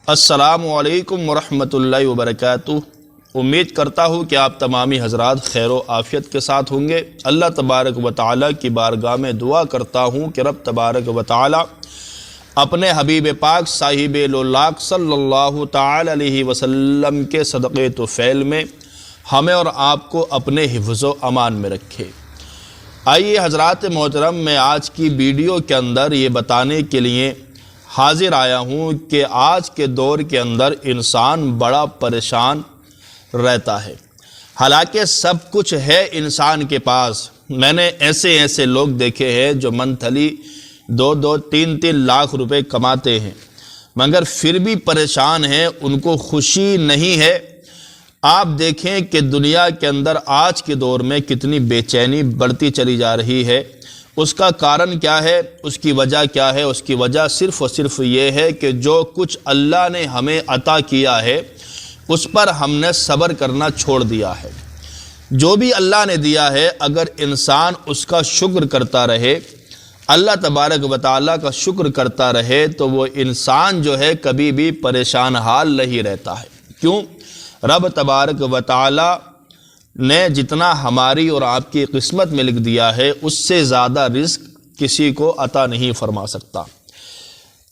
السلام علیکم ورحمۃ اللہ وبرکاتہ۔ امید کرتا ہوں کہ آپ تمامی حضرات خیر و عافیت کے ساتھ ہوں گے۔ اللہ تبارک و تعالیٰ کی بارگاہ میں دعا کرتا ہوں کہ رب تبارک و تعالیٰ اپنے حبیب پاک صاحب لولاک صلی اللہ تعالی علیہ وسلم کے صدقے طفیل میں ہمیں اور آپ کو اپنے حفظ و امان میں رکھے۔ آئیے حضرات محترم، میں آج کی ویڈیو کے اندر یہ بتانے کے لیے حاضر آیا ہوں کہ آج کے دور کے اندر انسان بڑا پریشان رہتا ہے۔ حالانکہ سب کچھ ہے انسان کے پاس۔ میں نے ایسے لوگ دیکھے ہیں جو منتھلی 2-3 لاکھ روپے کماتے ہیں مگر پھر بھی پریشان ہیں، ان کو خوشی نہیں ہے۔ آپ دیکھیں کہ دنیا کے اندر آج کے دور میں کتنی بے چینی بڑھتی چلی جا رہی ہے۔ اس کا کارن کیا ہے؟ اس کی وجہ کیا ہے؟ اس کی وجہ صرف اور صرف یہ ہے کہ جو کچھ اللہ نے ہمیں عطا کیا ہے اس پر ہم نے صبر کرنا چھوڑ دیا ہے۔ جو بھی اللہ نے دیا ہے اگر انسان اس کا شکر کرتا رہے، اللہ تبارک و تعالیٰ کا شکر کرتا رہے، تو وہ انسان جو ہے کبھی بھی پریشان حال نہیں رہتا ہے۔ کیوں؟ رب تبارک و تعالیٰ نے جتنا ہماری اور آپ کی قسمت میں لکھ دیا ہے اس سے زیادہ رزق کسی کو عطا نہیں فرما سکتا۔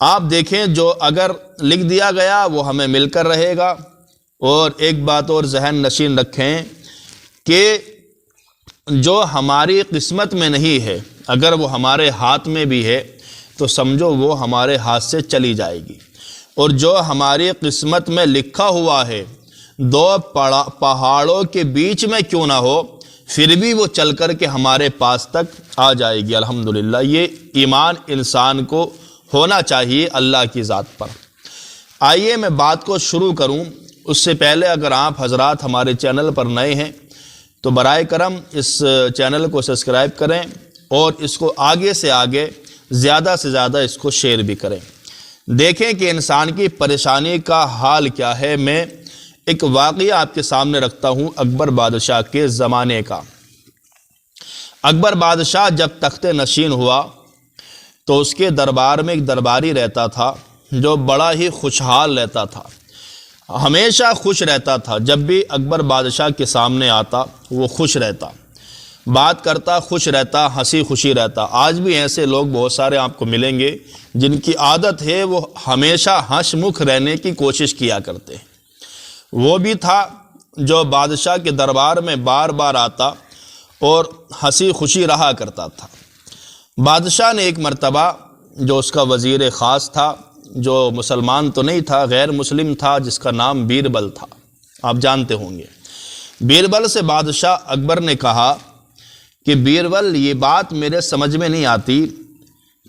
آپ دیکھیں جو اگر لکھ دیا گیا وہ ہمیں مل کر رہے گا۔ اور ایک بات اور ذہن نشین رکھیں کہ جو ہماری قسمت میں نہیں ہے اگر وہ ہمارے ہاتھ میں بھی ہے تو سمجھو وہ ہمارے ہاتھ سے چلی جائے گی، اور جو ہماری قسمت میں لکھا ہوا ہے 2 پہاڑوں کے بیچ میں کیوں نہ ہو پھر بھی وہ چل کر کے ہمارے پاس تک آ جائے گی۔ الحمدللہ یہ ایمان انسان کو ہونا چاہیے اللہ کی ذات پر۔ آئیے میں بات کو شروع کروں اس سے پہلے اگر آپ حضرات ہمارے چینل پر نئے ہیں تو برائے کرم اس چینل کو سبسکرائب کریں اور اس کو آگے سے آگے زیادہ سے زیادہ اس کو شیئر بھی کریں۔ دیکھیں کہ انسان کی پریشانی کا حال کیا ہے۔ میں ایک واقعہ آپ کے سامنے رکھتا ہوں اکبر بادشاہ کے زمانے کا۔ اکبر بادشاہ جب تخت نشین ہوا تو اس کے دربار میں ایک درباری رہتا تھا جو بڑا ہی خوشحال رہتا تھا، ہمیشہ خوش رہتا تھا۔ جب بھی اکبر بادشاہ کے سامنے آتا وہ خوش رہتا، بات کرتا خوش رہتا، ہنسی خوشی رہتا۔ آج بھی ایسے لوگ بہت سارے آپ کو ملیں گے جن کی عادت ہے وہ ہمیشہ ہنس مکھ رہنے کی کوشش کیا کرتے ہیں۔ وہ بھی تھا جو بادشاہ کے دربار میں بار بار آتا اور ہنسی خوشی رہا کرتا تھا۔ بادشاہ نے ایک مرتبہ جو اس کا وزیر خاص تھا، جو مسلمان تو نہیں تھا، غیر مسلم تھا، جس کا نام بیربل تھا، آپ جانتے ہوں گے۔ بیربل سے بادشاہ اکبر نے کہا کہ بیربل یہ بات میرے سمجھ میں نہیں آتی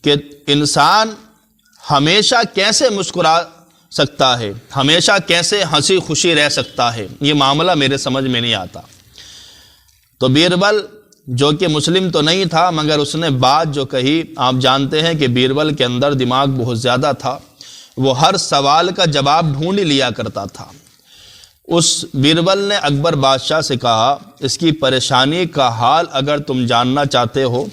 کہ انسان ہمیشہ کیسے مسکرا سکتا ہے، ہمیشہ کیسے ہنسی خوشی رہ سکتا ہے، یہ معاملہ میرے سمجھ میں نہیں آتا۔ تو بیربل جو کہ مسلم تو نہیں تھا مگر اس نے بات جو کہی، آپ جانتے ہیں کہ بیربل کے اندر دماغ بہت زیادہ تھا، وہ ہر سوال کا جواب ڈھونڈ لیا کرتا تھا۔ اس بیربل نے اکبر بادشاہ سے کہا اس کی پریشانی کا حال اگر تم جاننا چاہتے ہو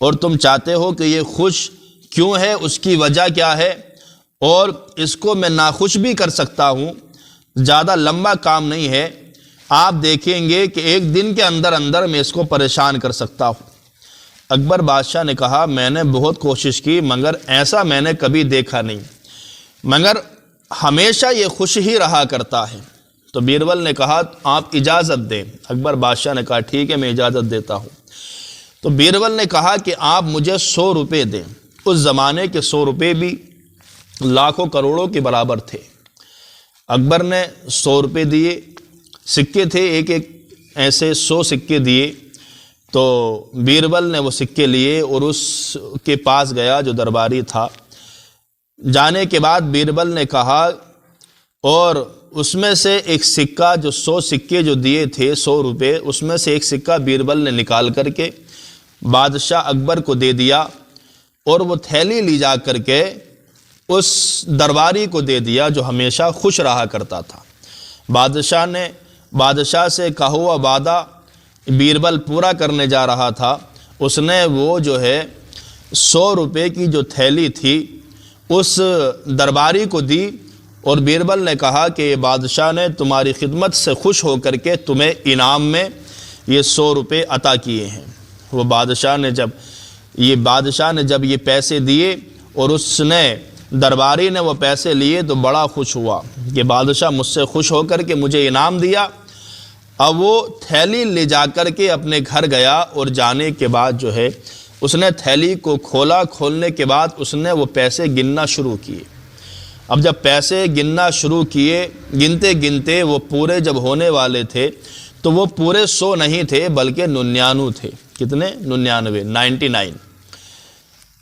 اور تم چاہتے ہو کہ یہ خوش کیوں ہے، اس کی وجہ کیا ہے، اور اس کو میں ناخوش بھی کر سکتا ہوں، زیادہ لمبا کام نہیں ہے، آپ دیکھیں گے کہ ایک دن کے اندر میں اس کو پریشان کر سکتا ہوں۔ اکبر بادشاہ نے کہا میں نے بہت کوشش کی مگر ایسا میں نے کبھی دیکھا نہیں، مگر ہمیشہ یہ خوش ہی رہا کرتا ہے۔ تو بیربل نے کہا آپ اجازت دیں۔ اکبر بادشاہ نے کہا ٹھیک ہے میں اجازت دیتا ہوں۔ تو بیربل نے کہا کہ آپ مجھے 100 روپے دیں۔ اس زمانے کے 100 روپے بھی لاکھوں کروڑوں کے برابر تھے۔ اکبر نے 100 روپے دیے، سکے تھے ایک ایسے 100 سکے دیے۔ تو بیربل نے وہ سکے لیے اور اس کے پاس گیا جو درباری تھا۔ جانے کے بعد بیربل نے کہا، اور اس میں سے ایک سکہ جو 100 سکے جو دیے تھے 100 روپے، اس میں سے ایک سکہ بیربل نے نکال کر کے بادشاہ اکبر کو دے دیا، اور وہ تھیلی لی جا کر کے اس درباری کو دے دیا جو ہمیشہ خوش رہا کرتا تھا۔ بادشاہ سے کہا ہوا وعدہ بیربل پورا کرنے جا رہا تھا۔ اس نے وہ جو ہے 100 روپے کی جو تھیلی تھی اس درباری کو دی، اور بیربل نے کہا کہ یہ بادشاہ نے تمہاری خدمت سے خوش ہو کر کے تمہیں انعام میں یہ 100 روپے عطا کیے ہیں۔ وہ بادشاہ نے جب یہ پیسے دیے اور اس نے درباری نے وہ پیسے لیے تو بڑا خوش ہوا کہ بادشاہ مجھ سے خوش ہو کر کے مجھے انعام دیا۔ اب وہ تھیلی لے جا کر کے اپنے گھر گیا اور جانے کے بعد جو ہے اس نے تھیلی کو کھولا۔ کھولنے کے بعد اس نے وہ پیسے گننا شروع کیے۔ اب جب پیسے گننا شروع کیے، گنتے گنتے وہ پورے جب ہونے والے تھے تو وہ پورے 100 نہیں تھے بلکہ 99 تھے۔ کتنے؟ 99۔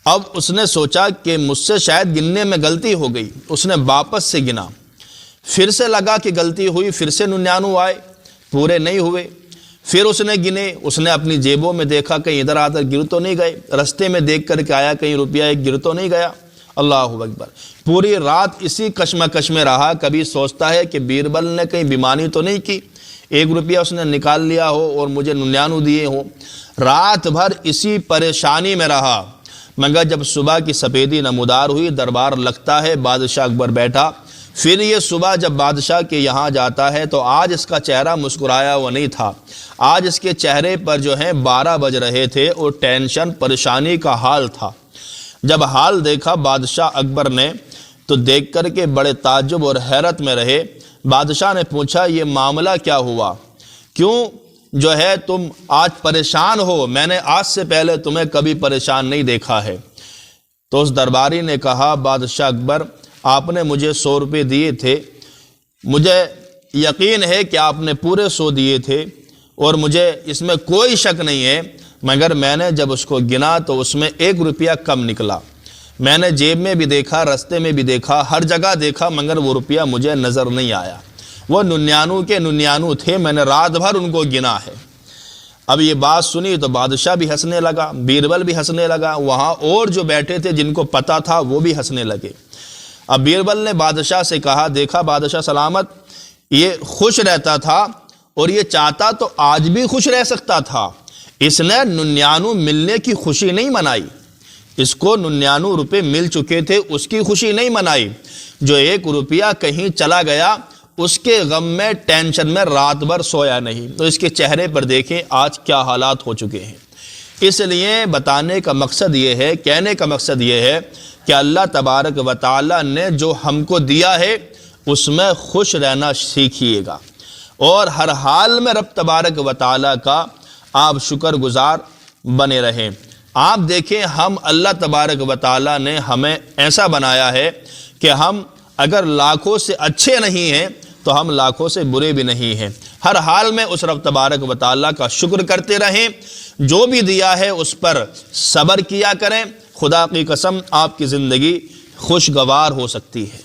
اب اس نے سوچا کہ مجھ سے شاید گننے میں غلطی ہو گئی۔ اس نے واپس سے گنا، پھر سے لگا کہ غلطی ہوئی، پھر سے 99 آئے، پورے نہیں ہوئے۔ پھر اس نے گنے، اس نے اپنی جیبوں میں دیکھا کہیں ادھر آدھر گر تو نہیں گئے، رستے میں دیکھ کر کے آیا کہیں روپیہ ایک گر تو نہیں گیا۔ اللہ اکبر، پوری رات اسی کشمکش میں رہا۔ کبھی سوچتا ہے کہ بیربل نے کہیں بیمانی تو نہیں کی، 1 روپیہ اس نے نکال لیا ہو اور مجھے 99 دیے ہوں۔ رات بھر اسی پریشانی میں رہا، مگر جب صبح کی سفیدی نمودار ہوئی، دربار لگتا ہے، بادشاہ اکبر بیٹھا۔ پھر یہ صبح جب بادشاہ کے یہاں جاتا ہے تو آج اس کا چہرہ مسکرایا ہوا نہیں تھا۔ آج اس کے چہرے پر جو ہیں 12 بج رہے تھے اور ٹینشن پریشانی کا حال تھا۔ جب حال دیکھا بادشاہ اکبر نے تو دیکھ کر کے بڑے تعجب اور حیرت میں رہے۔ بادشاہ نے پوچھا یہ معاملہ کیا ہوا؟ کیوں جو ہے تم آج پریشان ہو؟ میں نے آج سے پہلے تمہیں کبھی پریشان نہیں دیکھا ہے۔ تو اس درباری نے کہا بادشاہ اکبر آپ نے مجھے 100 روپے دیے تھے، مجھے یقین ہے کہ آپ نے پورے 100 دیے تھے اور مجھے اس میں کوئی شک نہیں ہے، مگر میں نے جب اس کو گنا تو اس میں 1 روپیہ کم نکلا۔ میں نے جیب میں بھی دیکھا، رستے میں بھی دیکھا، ہر جگہ دیکھا، مگر وہ روپیہ مجھے نظر نہیں آیا۔ وہ 99 کے 99 تھے، میں نے رات بھر ان کو گنا ہے۔ اب یہ بات سنی تو بادشاہ بھی ہنسنے لگا، بیربل بھی ہنسنے لگا، وہاں اور جو بیٹھے تھے جن کو پتہ تھا وہ بھی ہنسنے لگے۔ اب بیربل نے بادشاہ سے کہا دیکھا بادشاہ سلامت، یہ خوش رہتا تھا اور یہ چاہتا تو آج بھی خوش رہ سکتا تھا، اس نے 99 ملنے کی خوشی نہیں منائی، اس کو 99 روپے مل چکے تھے اس کی خوشی نہیں منائی، جو 1 روپیہ کہیں چلا گیا اس کے غم میں ٹینشن میں رات بھر سویا نہیں۔ تو اس کے چہرے پر دیکھیں آج کیا حالات ہو چکے ہیں۔ اس لیے بتانے کا مقصد یہ ہے، کہنے کا مقصد یہ ہے کہ اللہ تبارک و تعالی نے جو ہم کو دیا ہے اس میں خوش رہنا سیکھیے گا، اور ہر حال میں رب تبارک و تعالی کا آپ شکر گزار بنے رہیں۔ آپ دیکھیں ہم اللہ تبارک و تعالی نے ہمیں ایسا بنایا ہے کہ ہم اگر لاکھوں سے اچھے نہیں ہیں تو ہم لاکھوں سے برے بھی نہیں ہیں۔ ہر حال میں اس رب تبارک و تعالی کا شکر کرتے رہیں، جو بھی دیا ہے اس پر صبر کیا کریں۔ خدا کی قسم آپ کی زندگی خوشگوار ہو سکتی ہے۔